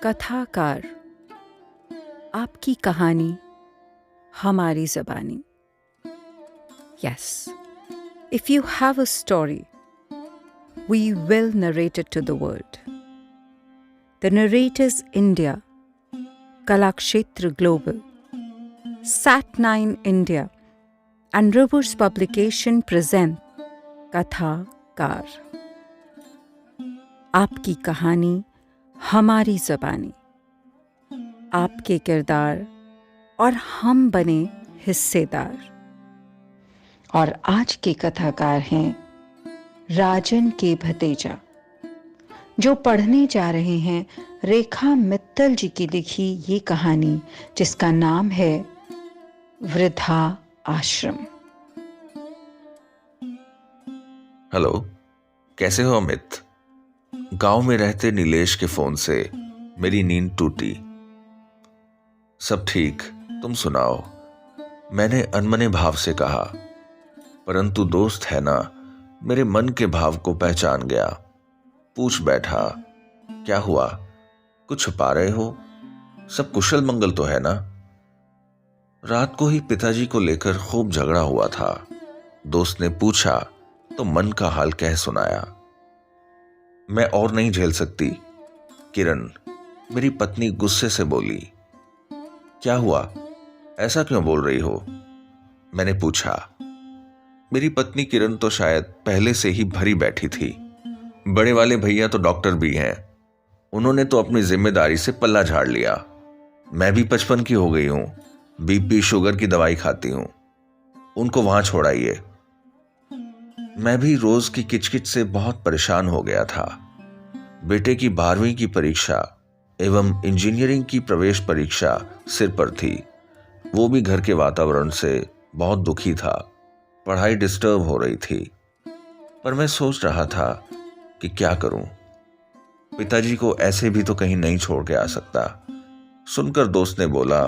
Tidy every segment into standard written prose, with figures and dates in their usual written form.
कथाकार आपकी कहानी हमारी ज़बानी. Yes, if you have a story, we will narrate it to the world. The narrators India, Kalakshetra Global, Sat9 India and Rivers Publication present कथाकार. आपकी कहानी हमारी ज़बानी. आपके किरदार और हम बने हिस्सेदार. और आज के कथाकार हैं राजन के भतेजा, जो पढ़ने जा रहे हैं रेखा मित्तल जी की लिखी ये कहानी, जिसका नाम है वृद्धा आश्रम. हेलो, कैसे हो अमित? गांव में रहते नीलेश के फोन से मेरी नींद टूटी. सब ठीक, तुम सुनाओ, मैंने अनमने भाव से कहा. परंतु दोस्त है ना, मेरे मन के भाव को पहचान गया. पूछ बैठा, क्या हुआ? कुछ छुपा रहे हो? सब कुशल मंगल तो है ना? रात को ही पिताजी को लेकर खूब झगड़ा हुआ था. दोस्त ने पूछा तो मन का हाल कह सुनाया. मैं और नहीं झेल सकती. किरण, मेरी पत्नी गुस्से से बोली. क्या हुआ? ऐसा क्यों बोल रही हो? मैंने पूछा. मेरी पत्नी किरण तो शायद पहले से ही भरी बैठी थी. बड़े वाले भैया तो डॉक्टर भी हैं. उन्होंने तो अपनी जिम्मेदारी से पल्ला झाड़ लिया. मैं भी 55 की हो गई हूं. बीपी शुगर की दवाई खाती हूं. उनको वहां छोड़ाइए. मैं भी रोज की किचकिच से बहुत परेशान हो गया था. बेटे की 12वीं की परीक्षा एवं इंजीनियरिंग की प्रवेश परीक्षा सिर पर थी. वो भी घर के वातावरण से बहुत दुखी था. पढ़ाई डिस्टर्ब हो रही थी. पर मैं सोच रहा था कि क्या करूं. पिताजी को ऐसे भी तो कहीं नहीं छोड़ के आ सकता. सुनकर दोस्त ने बोला,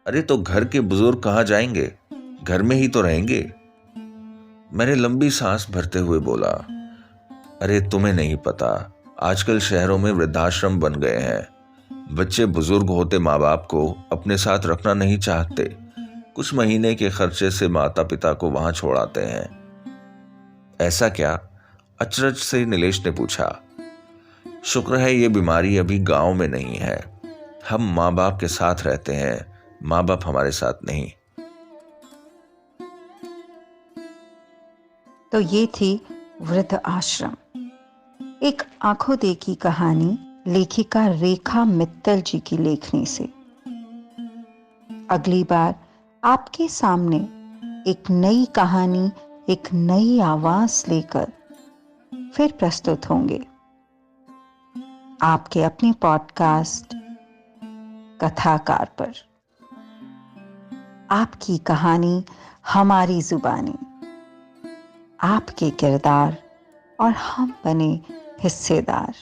अरे तो घर के बुजुर्ग कहाँ जाएंगे? घर में ही तो रहेंगे. मैंने लंबी सांस भरते हुए बोला, अरे तुम्हें नहीं पता, आजकल शहरों में वृद्धाश्रम बन गए हैं. बच्चे बुजुर्ग होते माँ बाप को अपने साथ रखना नहीं चाहते. कुछ महीने के खर्चे से माता पिता को वहां छोड़ाते हैं. ऐसा क्या? अचरज से नीलेश ने पूछा. शुक्र है ये बीमारी अभी गांव में नहीं है. हम माँ बाप के साथ रहते हैं, माँ बाप हमारे साथ नहीं. तो ये थी वृद्ध आश्रम, एक आंखों देखी कहानी लेखिका रेखा मित्तल जी की लेखनी से. अगली बार आपके सामने एक नई कहानी, एक नई आवाज लेकर फिर प्रस्तुत होंगे. आपके अपने पॉडकास्ट कथाकार पर. आपकी कहानी हमारी जुबानी. आपके किरदार और हम बने हिस्सेदार.